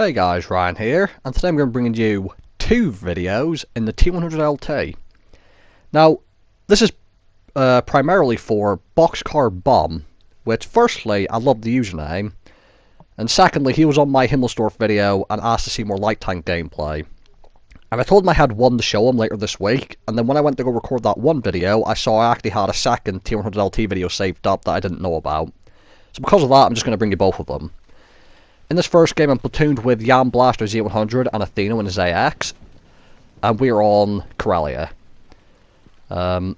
Hey guys, Ryan here, and today I'm going to bring you two videos in the T-100 LT. Now, this is primarily for Boxcar Bomb, which firstly, I love the username, and secondly, he was on my Himmelsdorf video and asked to see more light tank gameplay. And I told him I had one to show him later this week, and then when I went to go record that one video, I saw I actually had a second T-100 LT video saved up that I didn't know about. So because of that, I'm just going to bring you both of them. In this first game, I'm platooned with Jan Blaster Z100 and Athena in his AX, and we're on Karelia. Now,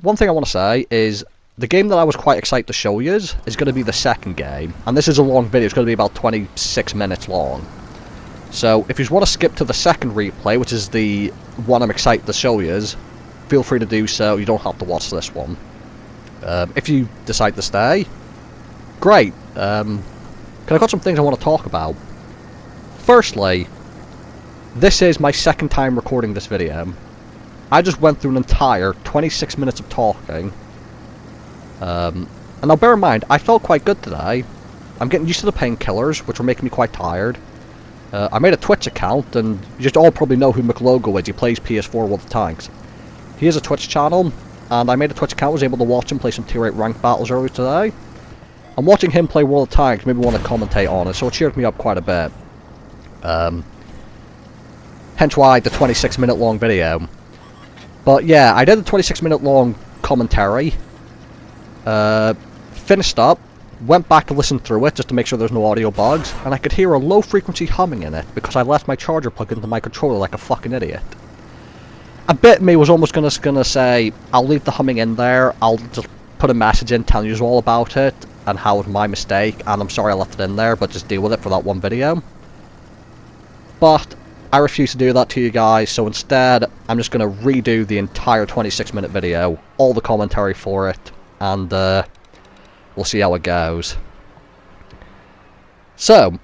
one thing I want to say is, the game that I was quite excited to show you is going to be the second game, and this is a long video, it's going to be about 26 minutes long. So, if you want to skip to the second replay, which is the one I'm excited to show you, feel free to do so, you don't have to watch this one. If you decide to stay, great. I've got some things I want to talk about. Firstly, this is my second time recording this video. I just went through an entire 26 minutes of talking. And now bear in mind, I felt quite good today. I'm getting used to the painkillers, which were making me quite tired. I made a Twitch account, and you just all probably know who McLogo is. He plays PS4 with the tanks. He has a Twitch channel, and I made a Twitch account, was able to watch him play some Tier 8 ranked battles earlier today. And watching him play World of Tanks made me want to commentate on it, so it cheered me up quite a bit. Hence why the 26 minute long video. But yeah, I did a 26 minute long commentary. Finished up, went back to listen through it just to make sure there's no audio bugs, and I could hear a low frequency humming in it because I left my charger plugged into my controller like a fucking idiot. A bit of me was almost gonna say, I'll leave the humming in there, I'll just put a message in telling you all about it, and how it was my mistake, and I'm sorry I left it in there, but just deal with it for that one video. But I refuse to do that to you guys, so instead I'm just going to redo the entire 26 minute video, all the commentary for it, and we'll see how it goes. So,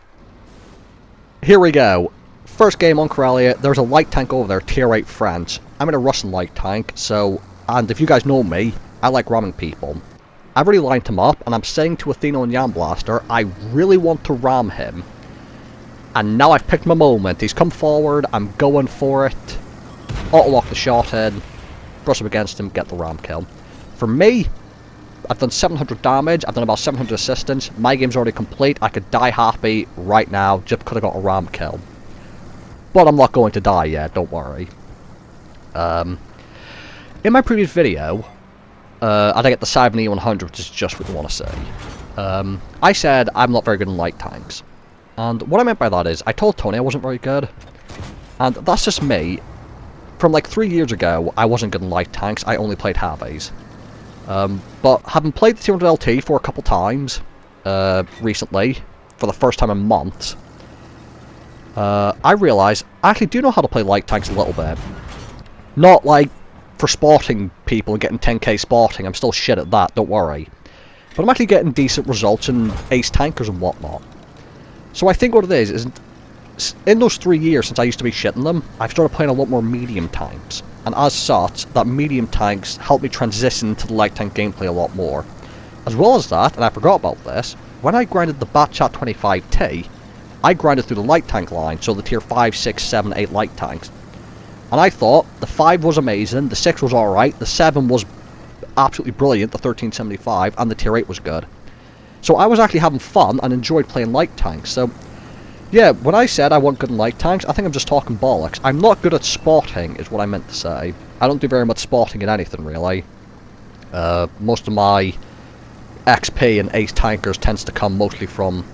here we go. First game on Karelia, there's a light tank over there, Tier 8 French. I'm in a Russian light tank, so, and if you guys know me, I like ramming people. I've already lined him up, and I'm saying to Athena and Jan Blaster, I really want to ram him. And now I've picked my moment. He's come forward, I'm going for it. Auto-lock the shot in, brush up against him, get the ram kill. For me, I've done 700 damage, I've done about 700 assistance, my game's already complete, I could die happy right now just because I got a ram kill. But I'm not going to die yet, don't worry. In my previous video, I get the Cyber E-100, which is just what you want to say. I said I'm not very good in light tanks. And what I meant by that is, I told Tony I wasn't very good. And that's just me. From like 3 years ago, I wasn't good in light tanks, I only played heavies. But having played the T-100 LT for a couple times, recently, for the first time in months, I realised I actually do know how to play light tanks a little bit. Not like for spotting people and getting 10k spotting, I'm still shit at that, don't worry. But I'm actually getting decent results in ace tankers and whatnot. So I think what it is in those 3 years since I used to be shitting them, I've started playing a lot more medium tanks. And as such, that medium tanks help me transition to the light tank gameplay a lot more. As well as that, and I forgot about this, when I grinded the Batchat 25T, I grinded through the light tank line, so the tier 5, 6, 7, 8 light tanks. And I thought the 5 was amazing, the 6 was alright, the 7 was absolutely brilliant, the 1375, and the tier 8 was good. So I was actually having fun and enjoyed playing light tanks. So, yeah, when I said I wasn't good in light tanks, I think I'm just talking bollocks. I'm not good at spotting, is what I meant to say. I don't do very much spotting in anything, really. Most of my XP in ace tankers tends to come mostly from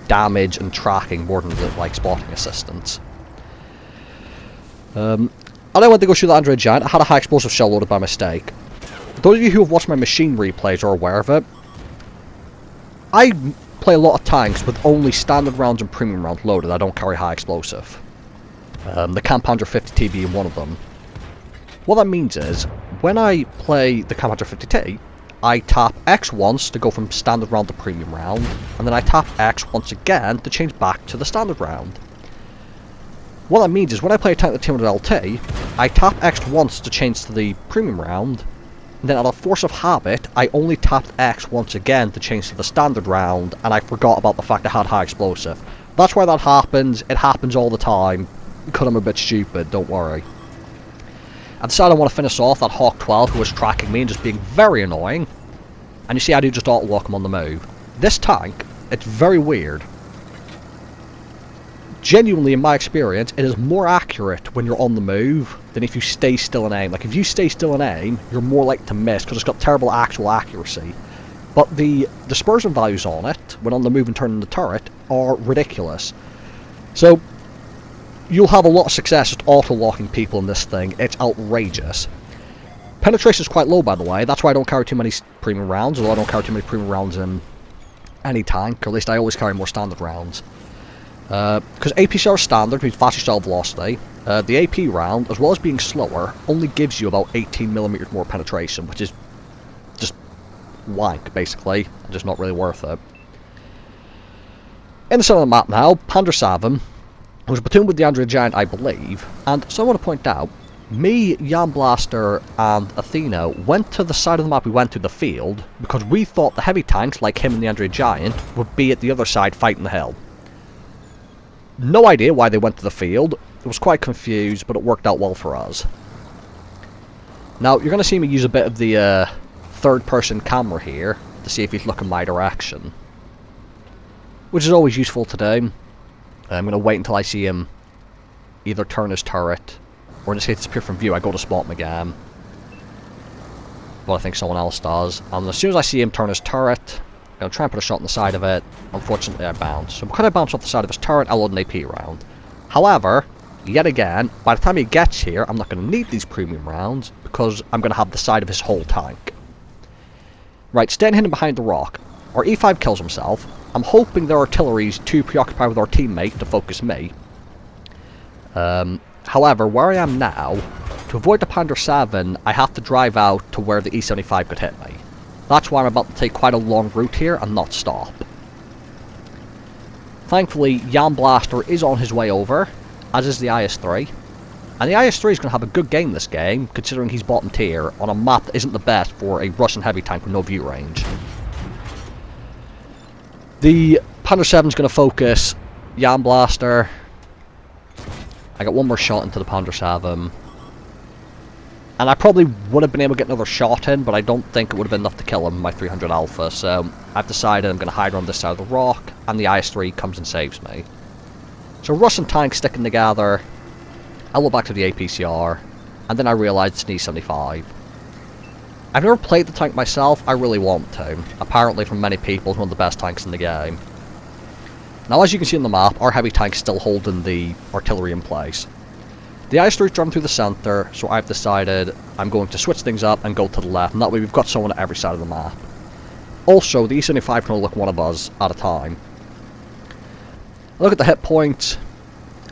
damage and tracking more than like spotting assistance. And I went to go shoot the Android Giant. I had a high explosive shell loaded by mistake. Those of you who have watched my machine replays are aware of it. I play a lot of tanks with only standard rounds and premium rounds loaded. I don't carry high explosive. The Campounder 50T being one of them. What that means is, when I play the Campounder 50T, I tap X once to go from standard round to premium round, and then I tap X once again to change back to the standard round. What that means is, when I play a tank with the T-100 LT, I tap X once to change to the premium round, And then out of force of habit, I only tapped X once again to change to the standard round, and I forgot about the fact I had high explosive. That's why that happens. It happens all the time, because I'm a bit stupid, don't worry. I decided I want to finish off that Hawk 12 who was tracking me and just being very annoying. And you see I do just auto-lock him on the move. This tank, it's very weird. Genuinely, in my experience, it is more accurate when you're on the move than if you stay still and aim. Like, if you stay still and aim, you're more likely to miss because it's got terrible actual accuracy. But the dispersion values on it, when on the move and turning the turret, are ridiculous. So, you'll have a lot of success just auto-locking people in this thing. It's outrageous. Penetration is quite low, by the way. That's why I don't carry too many premium rounds, although I don't carry too many premium rounds in any tank. Or at least I always carry more standard rounds. Because AP shell is standard, means faster shell velocity. The AP round, as well as being slower, only gives you about 18mm more penetration, which is just wank, basically. Just not really worth it. In the center of the map now, Panda 7, who's platooned with the Android Giant, I believe. And so I want to point out, me, Jan Blaster, and Athena went to the side of the map we went to, the field, because we thought the heavy tanks, like him and the Android Giant, would be at the other side fighting the hill. No idea why they went to the field. I was quite confused, but it worked out well for us. Now, you're going to see me use a bit of the third-person camera here to see if he's looking my direction. Which is always useful to do. I'm going to wait until I see him either turn his turret, or in this case disappear from view. I go to spot him again. But I think someone else does. And as soon as I see him turn his turret, I'm going to try and put a shot on the side of it. Unfortunately, I bounce. So because I bounce off the side of his turret, I'll load an AP round. However, yet again, by the time he gets here, I'm not going to need these premium rounds, because I'm going to have the side of his whole tank. Right, staying hidden behind the rock. Our E5 kills himself. I'm hoping their artillery's too preoccupied with our teammate to focus me. However, where I am now, to avoid the Panda 7, I have to drive out to where the E75 could hit me. That's why I'm about to take quite a long route here and not stop. Thankfully, Jan Blaster is on his way over, as is the IS-3. And the IS-3 is going to have a good game this game, considering he's bottom tier, on a map that isn't the best for a Russian heavy tank with no view range. The Panda 7 is going to focus Jan Blaster. I got one more shot into the Panda 7. And I probably would have been able to get another shot in, but I don't think it would have been enough to kill him with my 300 Alpha, so I've decided I'm going to hide on this side of the rock, and the IS-3 comes and saves me. So Russian tanks sticking together, I look back to the APCR, and then I realised it's an E75. I've never played the tank myself, I really want to. Apparently from many people, it's one of the best tanks in the game. Now as you can see on the map, our heavy tank's still holding the artillery in place. The IS-3 is driving through the centre, so I've decided I'm going to switch things up and go to the left, and that way we've got someone at every side of the map. Also, the E75 can only look one of us at a time. I look at the hit points,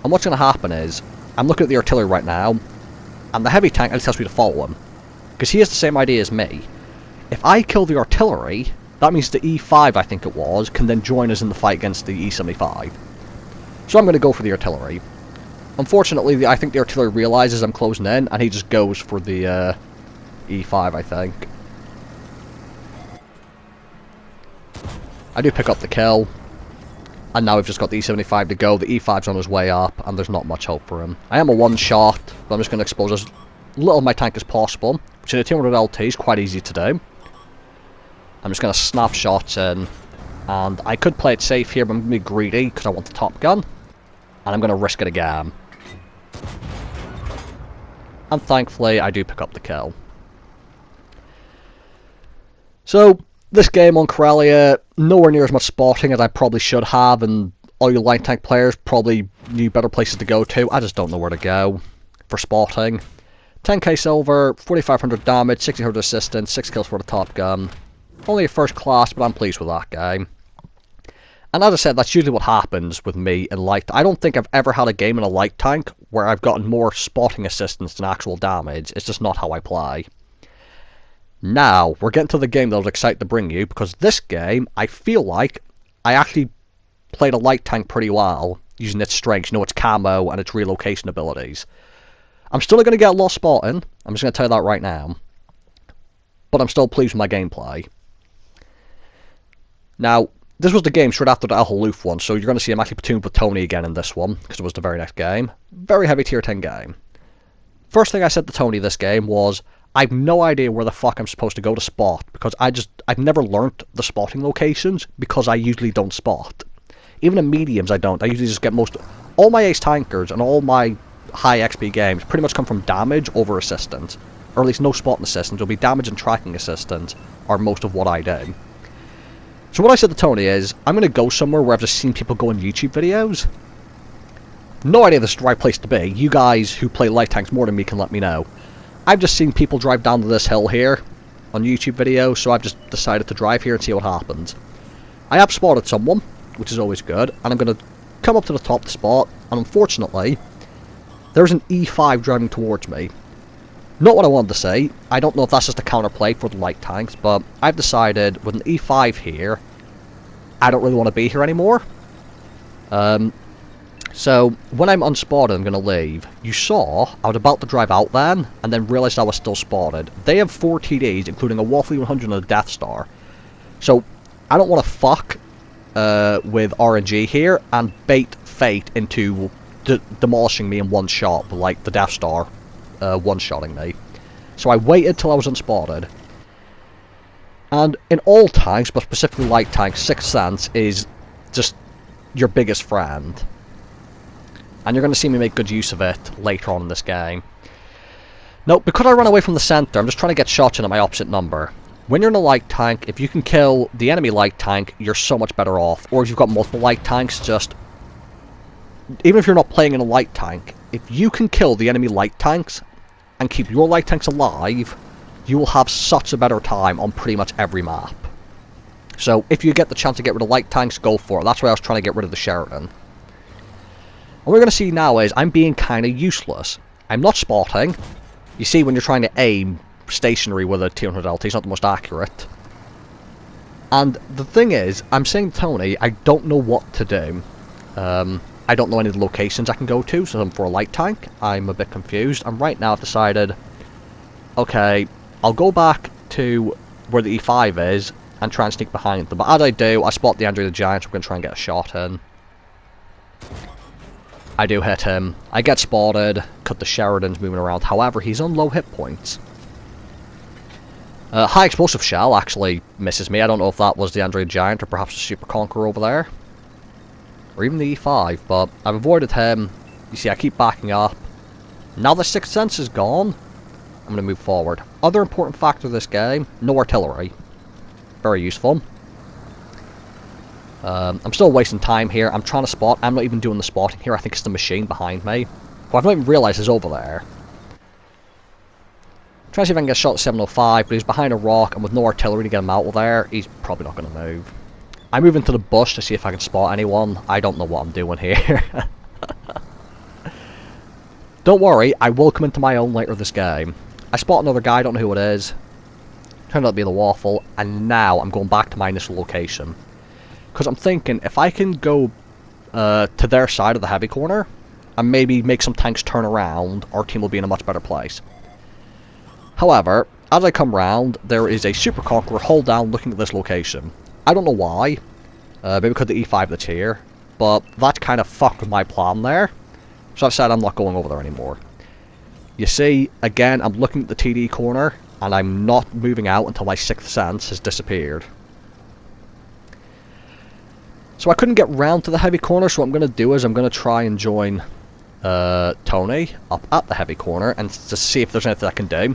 and what's going to happen is, I'm looking at the artillery right now, and the heavy tank actually tells me to follow him, because he has the same idea as me. If I kill the artillery, that means the E5, I think it was, can then join us in the fight against the E75. So I'm going to go for the artillery. Unfortunately, I think the artillery realises I'm closing in, and he just goes for the E5, I think. I do pick up the kill, and now we've just got the E75 to go. The E5's on his way up, and there's not much hope for him. I am a one-shot, but I'm just going to expose as little of my tank as possible, which in a T-100 LT is quite easy to do. I'm just going to snap shots in, and I could play it safe here, but I'm going to be greedy, because I want the top gun, and I'm going to risk it again. And thankfully, I do pick up the kill. So, this game on Corellia, nowhere near as much spotting as I probably should have, and all you light tank players probably knew better places to go to. I just don't know where to go for spotting. 10k silver, 4500 damage, 1600 assistance, 6 kills for the top gun. Only a first class, but I'm pleased with that game. And as I said, that's usually what happens with me in light. I don't think I've ever had a game in a light tank where I've gotten more spotting assistance than actual damage. It's just not how I play. Now, we're getting to the game that I was excited to bring you, because this game, I feel like I actually played a light tank pretty well, using its strengths, its camo and its relocation abilities. I'm still not going to get a lot of spotting, I'm just going to tell you that right now. but I'm still pleased with my gameplay. Now, this was the game straight after the El Haloof one, so you're going to see I'm actually platooned with Tony again in this one, because it was the very next game. Very heavy tier 10 game. First thing I said to Tony this game was, I have no idea where the fuck I'm supposed to go to spot, because I've never learnt the spotting locations, because I usually don't spot. Even in mediums I don't, I usually just get all my ace tankers and all my high XP games pretty much come from damage over assistance, or at least no spotting assistance. It'll be damage and tracking assistance are most of what I do. So what I said to Tony is, I'm going to go somewhere where I've just seen people go in YouTube videos. No idea this is the right place to be. You guys who play light tanks more than me can let me know. I've just seen people drive down to this hill here on YouTube videos, so I've just decided to drive here and see what happens. I have spotted someone, which is always good, and I'm going to come up to the top of the spot, and unfortunately, there's an E5 driving towards me. Not what I wanted to say. I don't know if that's just a counterplay for the light tanks, but I've decided with an E5 here, I don't really want to be here anymore. So when I'm unspotted, I'm going to leave. You saw I was about to drive out then, and then realised I was still spotted. They have 4 TDs, including a Waffle 100 and a Death Star. So I don't want to fuck with RNG here and bait fate into demolishing me in one shot, like the Death Star one-shotting me. So I waited till I was unspotted. And in all tanks, but specifically light tanks, Sixth Sense is just your biggest friend. And you're going to see me make good use of it later on in this game. Now, because I ran away from the centre, I'm just trying to get shots in at my opposite number. When you're in a light tank, if you can kill the enemy light tank, you're so much better off. Or if you've got multiple light tanks, just... even if you're not playing in a light tank, if you can kill the enemy light tanks and keep your light tanks alive, you will have such a better time on pretty much every map. So if you get the chance to get rid of light tanks, go for it. That's why I was trying to get rid of the Sheridan. And what we're going to see now is I'm being kind of useless. I'm not spotting. You see, when you're trying to aim stationary with a T-100 LT, it's not the most accurate. And the thing is, I'm saying to Tony, I don't know what to do. I don't know any of the locations I can go to, so I'm for a light tank. I'm a bit confused, and right now I've decided, okay, I'll go back to where the E5 is and try and sneak behind them. But as I do, I spot the Andre the Giant, so I'm going to try and get a shot in. I do hit him. I get spotted, cut the Sheridan's moving around. However, he's on low hit points. High explosive shell actually misses me. I don't know if that was the Andre the Giant or perhaps the Super Conqueror over there. Or even the E5, but I've avoided him. You see, I keep backing up. Now the Sixth Sense is gone, I'm going to move forward. Other important factor of this game, no artillery. Very useful. I'm still wasting time here. I'm trying to spot. I'm not even doing the spotting here. I think it's the machine behind me. But I've not even realised he's over there. Trying to see if I can get a shot at 705, but he's behind a rock, and with no artillery to get him out of there, he's probably not going to move. I move into the bush to see if I can spot anyone. I don't know what I'm doing here. Don't worry, I will come into my own later this game. I spot another guy, I don't know who it is. Turned out to be the Waffle, and now I'm going back to my initial location. Because I'm thinking, if I can go to their side of the heavy corner, and maybe make some tanks turn around, our team will be in a much better place. However, as I come round, there is a Super Conqueror hull down looking at this location. I don't know why, maybe because of the E5 that's here, but that kind of fucked with my plan there, so I've said I'm not going over there anymore. You see, again, I'm looking at the TD corner, and I'm not moving out until my Sixth Sense has disappeared. So I couldn't get round to the heavy corner, so what I'm going to do is I'm going to try and join Tony up at the heavy corner, and to see if there's anything I can do.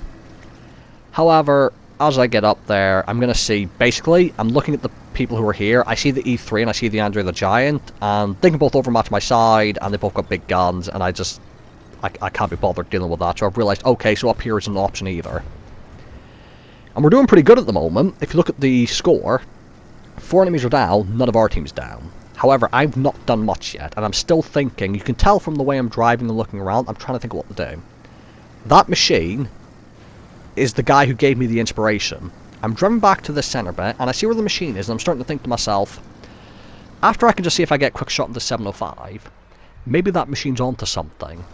However, as I get up there, I'm going to see, basically, I'm looking at the people who are here. I see the E3 and I see the Andre the Giant, and they can both overmatch my side, and they both got big guns, and I can't be bothered dealing with that, so I've realised, okay, so up here isn't an option either. And we're doing pretty good at the moment. If you look at the score, 4 enemies are down, none of our team's down. However, I've not done much yet, and I'm still thinking, you can tell from the way I'm driving and looking around, I'm trying to think of what to do. That machine is the guy who gave me the inspiration. I'm driving back to the centre bit, and I see where the machine is, and I'm starting to think to myself, after I can just see if I get a quick shot into 705, maybe that machine's onto something.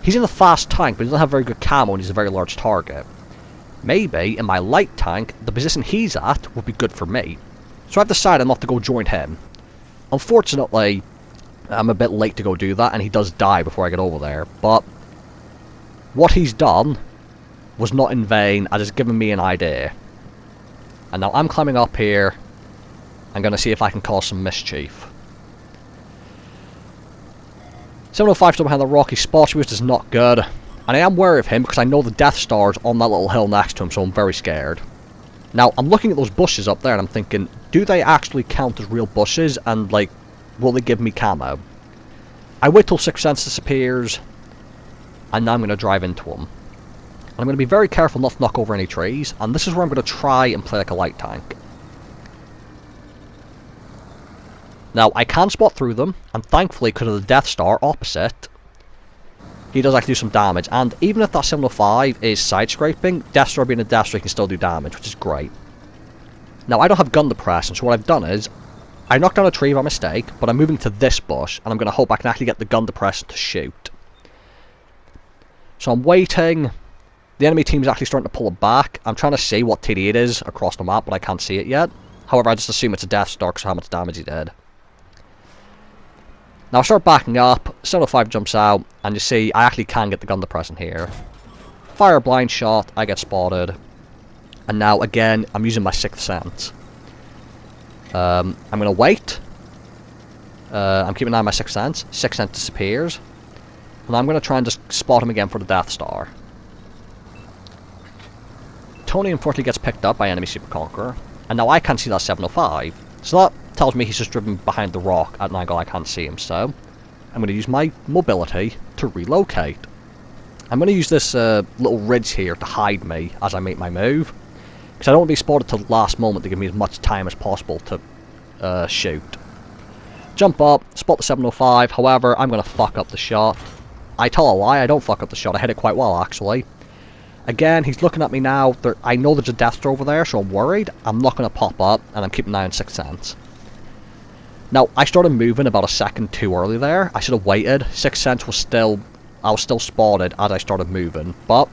He's in a fast tank, but he doesn't have very good camo, and he's a very large target. maybe in my light tank, the position he's at would be good for me. So I've decided not to go join him. Unfortunately, I'm a bit late to go do that, and he does die before I get over there. But what he's done was not in vain, as it's given me an idea. And now I'm climbing up here. I'm going to see if I can cause some mischief. 705 still behind the rocky spot, which is not good. And I am wary of him because I know the Death Star's on that little hill next to him, so I'm very scared. Now, I'm looking at those bushes up there and I'm thinking, do they actually count as real bushes? And, like, will they give me camo? I wait till Sixth Sense disappears, and now I'm going to drive into them. And I'm going to be very careful not to knock over any trees, and this is where I'm going to try and play like a light tank. Now, I can spot through them, and thankfully, because of the Death Star opposite, he does actually do some damage. And even if that 705 is side-scraping, Death Star being a Death Star can still do damage, which is great. Now, I don't have gun depression, so what I've done is, I knocked down a tree by mistake, but I'm moving to this bush, and I'm going to hope I can actually get the gun depression to shoot. So I'm waiting. The enemy team is actually starting to pull it back. I'm trying to see what TD it is across the map, but I can't see it yet. However, I just assume it's a Death Star because of how much damage he did. Now I start backing up, 705 jumps out, and you see I actually can get the gun depression here. Fire a blind shot, I get spotted. And now again, I'm using my Sixth Sense. I'm going to wait. I'm keeping an eye on my Sixth Sense. Sixth Sense disappears. And I'm going to try and just spot him again for the Death Star. Tony unfortunately gets picked up by enemy Super Conqueror. And now I can't see that 705. So that tells me he's just driven behind the rock at an angle I can't see him, so I'm going to use my mobility to relocate. I'm going to use this little ridge here to hide me as I make my move, because I don't want to be spotted till the last moment to give me as much time as possible to shoot. Jump up, spot the 705, however, I'm going to fuck up the shot. I tell a lie, I don't fuck up the shot, I hit it quite well actually. Again, he's looking at me now. I know there's a Death Star over there, so I'm worried. I'm not going to pop up, and I'm keeping an eye on Sixth Sense. Now, I started moving about a second too early there. I should have waited. Sixth Sense was still... I was still spotted as I started moving. But,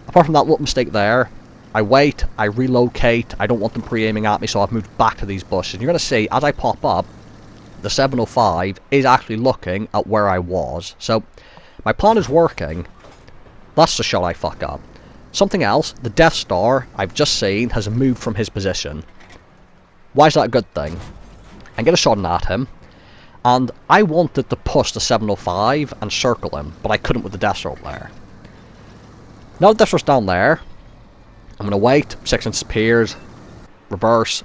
apart from that little mistake there, I wait, I relocate. I don't want them pre-aiming at me, so I've moved back to these bushes. And you're going to see, as I pop up, the 705 is actually looking at where I was. So, my plan is working. That's the shot I fuck up. Something else, the Death Star I've just seen has moved from his position. Why is that a good thing? I get a shot at him, and I wanted to push the 705 and circle him, but I couldn't with the Death Star up there. Now the Death Star's down there, I'm going to wait, Sixth Sense disappears, reverse.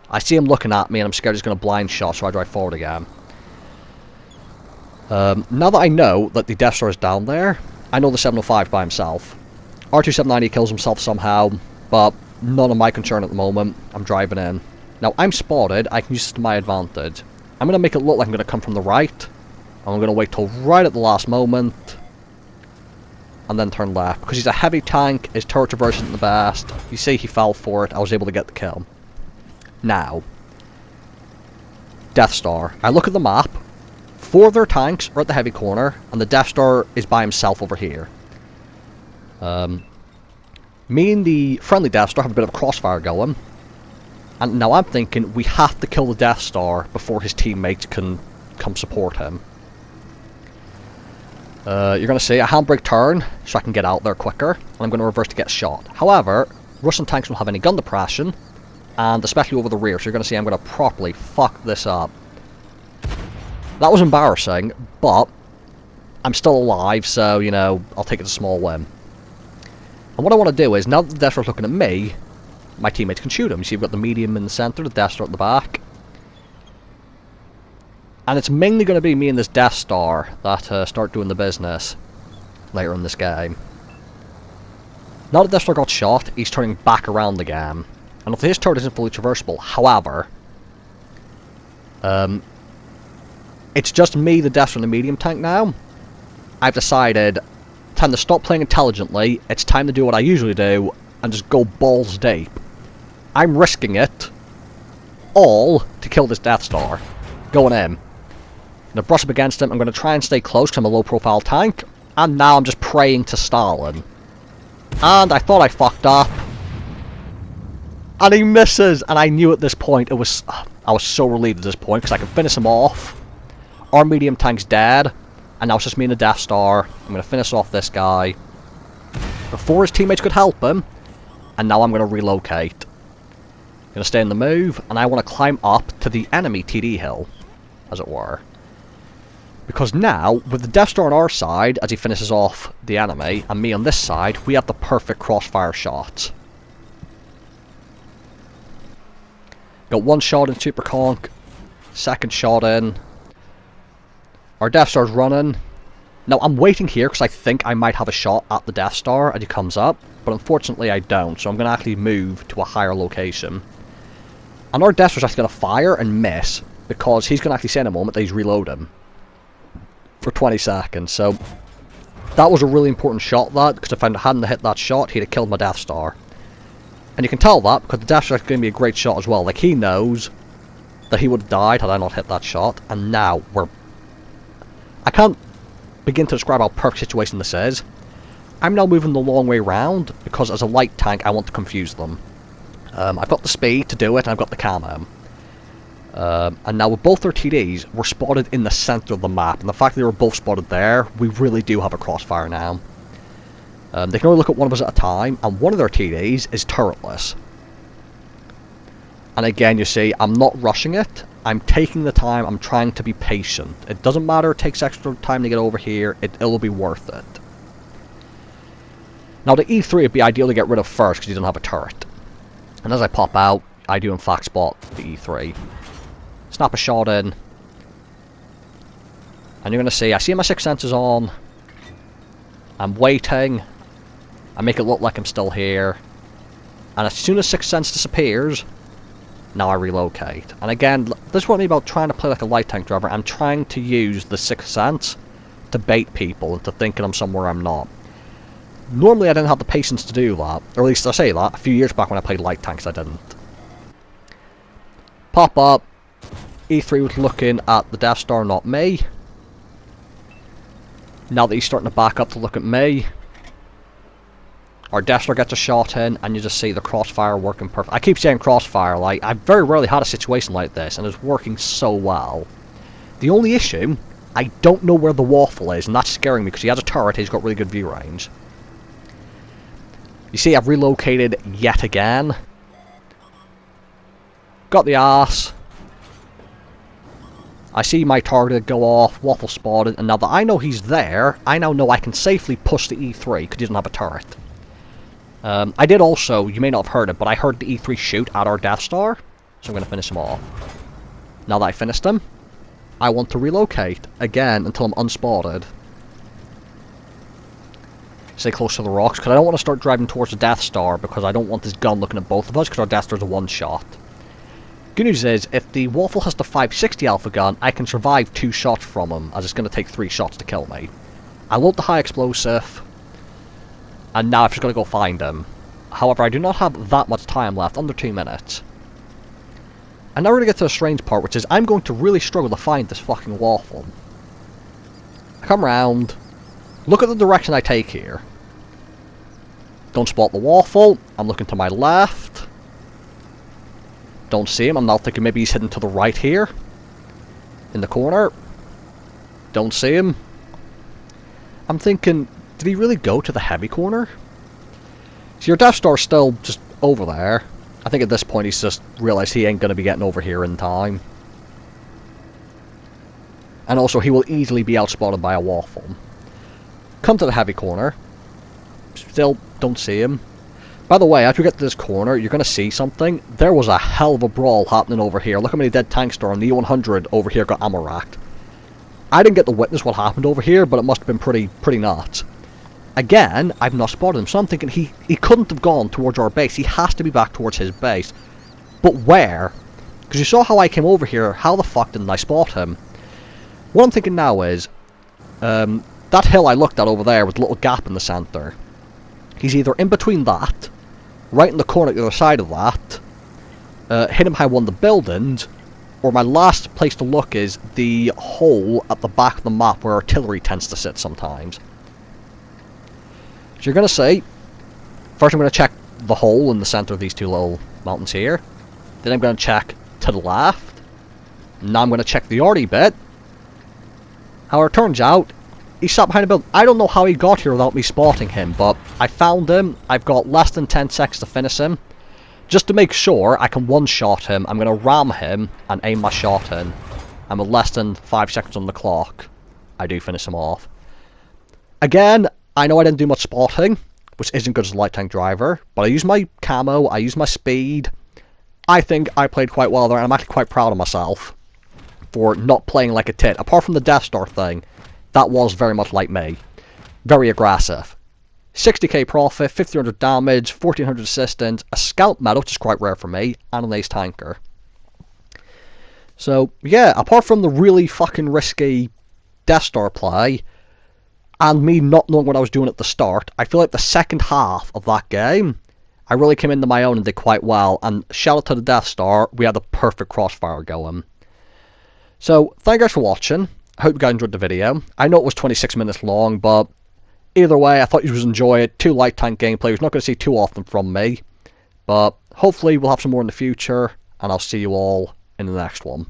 I see him looking at me and I'm scared he's going to blind shot, so I drive forward again. Now that I know that the Death Star is down there, I know the 705 by himself. R2790 kills himself somehow, but none of my concern at the moment. I'm driving in. Now, I'm spotted. I can use this to my advantage. I'm going to make it look like I'm going to come from the right. And I'm going to wait till right at the last moment. And then turn left. Because he's a heavy tank. His turret traverse isn't the best. You see, he fell for it. I was able to get the kill. Now, Death Star. I look at the map. 4 of their tanks are at the heavy corner, and the Death Star is by himself over here. Me and the friendly Death Star have a bit of a crossfire going. And now I'm thinking we have to kill the Death Star before his teammates can come support him. You're going to see a handbrake turn, so I can get out there quicker, and I'm going to reverse to get shot. However, Russian tanks don't have any gun depression, and especially over the rear, so you're going to see I'm going to properly fuck this up. That was embarrassing, but I'm still alive, so, you know, I'll take it as a small win. And what I want to do is, now that the Death Star's looking at me, my teammates can shoot him. You see, we've got the medium in the centre, the Death Star at the back. And it's mainly going to be me and this Death Star that start doing the business later in this game. Now that Death Star got shot, he's turning back around the game. And if his turret isn't fully traversable, however, it's just me, the Death Star, and the medium tank now. I've decided, time to stop playing intelligently, it's time to do what I usually do, and just go balls deep. I'm risking it all to kill this Death Star. Going in. I'm going to brush up against him, I'm going to try and stay close because I'm a low profile tank, and now I'm just praying to Stalin. And I thought I fucked up. And he misses, and I knew at this point I was so relieved at this point because I could finish him off. Our medium tank's dead, and now it's just me and the Death Star. I'm going to finish off this guy before his teammates could help him, and now I'm going to relocate. I'm going to stay in the move, and I want to climb up to the enemy TD hill, as it were. Because now, with the Death Star on our side, as he finishes off the enemy, and me on this side, we have the perfect crossfire shots. Got one shot in Super Conk, second shot in. Our Death Star's running. Now I'm waiting here because I think I might have a shot at the Death Star as he comes up, but unfortunately I don't, so I'm going to actually move to a higher location. And our Death Star's actually going to fire and miss, because he's going to actually say in a moment that he's reloading for 20 seconds, so that was a really important shot, that, because if I hadn't hit that shot, he'd have killed my Death Star. And you can tell that because the Death Star is going to be a great shot as well. Like, he knows that he would have died had I not hit that shot. And now we're... I can't begin to describe how perfect situation this is. I'm now moving the long way round because as a light tank I want to confuse them. I've got the speed to do it and I've got the camo. And now with both their TDs, we're spotted in the centre of the map. And the fact that they were both spotted there, we really do have a crossfire now. They can only look at one of us at a time, and one of their TDs is turretless. And again, you see, I'm not rushing it. I'm taking the time, I'm trying to be patient. It doesn't matter, it takes extra time to get over here, it'll be worth it. Now the E3 would be ideal to get rid of first, because you don't have a turret. And as I pop out, I do in fact spot the E3. Snap a shot in. And you're going to see, I see my 6 senses on. I'm waiting. I make it look like I'm still here. And as soon as 6 sense disappears, now I relocate. And again, this is what I mean about trying to play like a light tank driver. I'm trying to use the 6th sense to bait people into thinking I'm somewhere I'm not. Normally I didn't have the patience to do that. Or at least I say that. A few years back when I played light tanks I didn't. Pop up. E3 was looking at the Death Star, not me. Now that he's starting to back up to look at me, our Death Star gets a shot in, and you just see the crossfire working perfect. I keep saying crossfire, like, I've very rarely had a situation like this, and it's working so well. The only issue, I don't know where the waffle is, and that's scaring me, because he has a turret, he's got really good view range. You see, I've relocated yet again. Got the ass. I see my target go off, waffle spotted, and now that I know he's there, I now know I can safely push the E3, because he doesn't have a turret. I did also, you may not have heard it, but I heard the E3 shoot at our Death Star, so I'm going to finish him off. Now that I finished him, I want to relocate, again, until I'm unspotted. Stay close to the rocks, because I don't want to start driving towards the Death Star, because I don't want this gun looking at both of us, because our Death Star's a one-shot. Good news is, if the Waffle has the 560 Alpha gun, I can survive 2 shots from him, as it's going to take 3 shots to kill me. I load the high explosive, and now I've just got to go find him. However, I do not have that much time left, under 2 minutes. And now we're going to get to the strange part, which is I'm going to really struggle to find this fucking Waffle. I come round, look at the direction I take here. Don't spot the Waffle, I'm looking to my left. Don't see him, I'm now thinking maybe he's heading to the right here. In the corner. Don't see him. I'm thinking, did he really go to the heavy corner? So your Death Star's still just over there. I think at this point he's just realised he ain't going to be getting over here in time. And also he will easily be outspotted by a Waffle. Come to the heavy corner. Still don't see him. By the way, as we get to this corner, you're going to see something. There was a hell of a brawl happening over here. Look how many dead tanks there are, and the E-100 over here got ammo racked. I didn't get to witness what happened over here, but it must have been pretty nuts. Again, I've not spotted him, so I'm thinking he couldn't have gone towards our base. He has to be back towards his base. But where? Because you saw how I came over here. How the fuck didn't I spot him? What I'm thinking now is, that hill I looked at over there with a little gap in the centre. He's either in between that, right in the corner at the other side of that, hit him behind one of the buildings, or my last place to look is the hole at the back of the map where artillery tends to sit sometimes. So you're going to see, First I'm going to check the hole in the centre of these two little mountains here. Then I'm going to check to the left. Now I'm going to check the arty bit. However, it turns out, he sat behind a building. I don't know how he got here without me spotting him, but I found him. I've got less than 10 seconds to finish him. Just to make sure I can one-shot him, I'm going to ram him and aim my shot in. And with less than 5 seconds on the clock, I do finish him off. Again, I know I didn't do much spotting, which isn't good as a light tank driver, but I used my camo, I used my speed. I think I played quite well there, and I'm actually quite proud of myself for not playing like a tit. Apart from the Death Star thing, that was very much like me. Very aggressive. 60k profit, 1500 damage, 1400 assistance, a scout medal, which is quite rare for me, and an ace tanker. So, yeah, apart from the really fucking risky Death Star play, and me not knowing what I was doing at the start, I feel like the second half of that game, I really came into my own and did quite well, and shout out to the Death Star, we had the perfect crossfire going. So, thank you guys for watching. I hope you guys enjoyed the video. I know it was 26 minutes long, but either way, I thought you would enjoy it. 2 light tank gameplay, you're not going to see too often from me, but hopefully we'll have some more in the future, and I'll see you all in the next one.